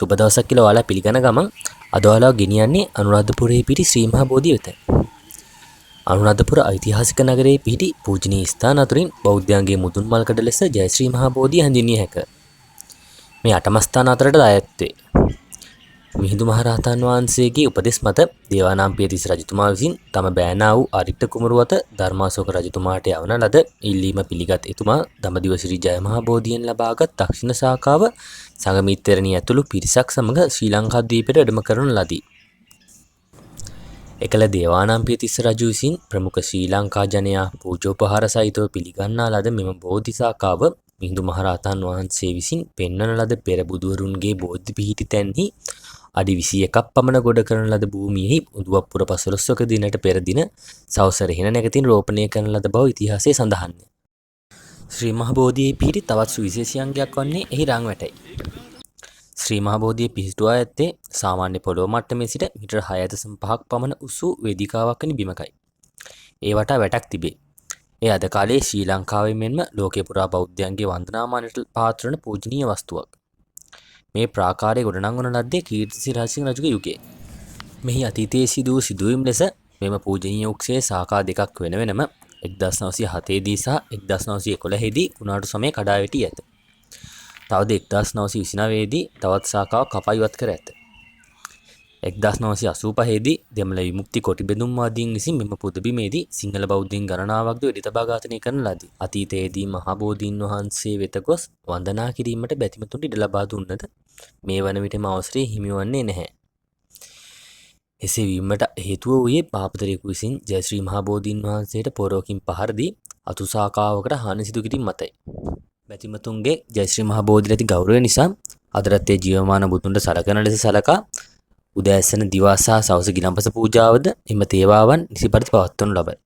සුබ දවසක් කියලා ඔයාලා පිළිගන ගමන් අද ඔයාලා ගෙනියන්නේ අනුරාධපුරයේ පිහිටි ශ්‍රී මහා බෝධිය වෙත. අනුරාධපුර ඓතිහාසික නගරයේ පිහිටි පූජනීය ස්ථාන අතරින් බෞද්ධයන්ගේ මුදුන් මල්කඩ ලෙස ජය ශ්‍රී මහා බෝධිය හැඳින්විය හැක. මේ අටම ස්ථාන අතරට අයත් වේ. මිහිඳු මහරහතන් වහන්සේගේ උපදෙස් මත දේවානම්පියතිස්ස රජතුමා විසින් තම බෑනා වූ ආරිට්ඨ කුමරු අත ධර්මාශෝක රජතුමාට යවන ලද ඉල්ලීම පිළිගත් එතුමා දඹදිව ශ්‍රී ජය මහා බෝධියෙන් ලබාගත් දක්ෂිණ ශාඛාව සංගමිත්තරණිය ඇතුළු පිරිසක් සමග ශ්‍රී ලංකාද්වීපයට වැඩම කරන ලදී. එකල දේවානම්පියතිස්ස රජු විසින් ප්‍රමුඛ ශ්‍රී ලංකා ජනයා පූජෝපහාර සහිතව පිළිගන්නා ලද මෙම බෝධි ශාඛාව මිහිඳු මහරහතන් වහන්සේ විසින් පෙන්වන ලද පෙර බුදුවරුන්ගේ බෝධි පිහිටි තැන්හි අඩි 21ක් පමණ ගොඩ කරන ලද භූමියෙහි උදුවප්පුර 15ක දිනට පෙර දින සවස රෙහින නැගතින් රෝපණය කරන ලද බව ඉතිහාසයේ සඳහන්ය. ශ්‍රී මහ බෝධියේ පිහිටි තවත් සුවිශේෂී අංගයක් වන්නේ එහි රන් වැටයි. ශ්‍රී මහ බෝධිය පිහිටුවා ඇත්තේ සාමාන්‍ය පොළොව මට්ටමේ සිට මීටර 6.5ක් පමණ උසු වේදිකාවක් වැනි බිමකයි. ඒ වටා වැටක් තිබේ. එය අද කාලයේ ශ්‍රී ලංකාවේ මෙන්ම ලෝකේ පුරා බෞද්ධයන්ගේ වන්දනාමානයට පාත්‍ර වන පූජනීය වස්තුවක්. මේ ප්‍රාකාරයේ ගොඩනංවන ලද්දේ කීර්තිසිරි රජසිංහ රජුගේ යුගයේ. මෙහි අතීතයේ සිදු වූ සිදුවීම් ලෙස මෙම පූජනීය වෘක්ෂයේ ශාඛා දෙකක් වෙන වෙනම 1907 දී සහ 1911 දී කුණාටු සමයේ කඩා වැටී ඇත. තවද 1929 දී තවත් ශාඛාවක් කපා ඉවත් කර ඇත. 1985 දී දෙමළ විමුක්ති කොටි බෙදුම්වාදීන් විසින් මෙම පුදබිමේදී සිංහල බෞද්ධයින් ගණනාවක්ද වෙඩිතබා ඝාතනය කරන ලදී. අතීතයේදී මහා බෝධීන් වහන්සේ වෙත ගොස් වන්දනා කිරීමට බැතිමතුන්ට ඉඩ ලබා දුන්නද මේ වන විටම අවසරය හිමි වන්නේ නැහැ. එසේ වීමට හේතුව වූයේ පාපතරයෙකු විසින් ජය ශ්‍රී මහා බෝධීන් වහන්සේට පොරොකින් පහර දී අතු ශාඛාවකට හානි සිදු කිරීම මතයි. බැතිමතුන්ගේ ජය ශ්‍රී මහා බෝධියට ඇති ගෞරවය නිසා අදටත් ඒ ජීවමාන බුදුන්ට සලකන ලෙස සලකා උදෑසන දිවා සහ සවස ගිලන්පස පූජාවද එම තේවාවන් නිසි පරිදි පවත්වනු ලබයි.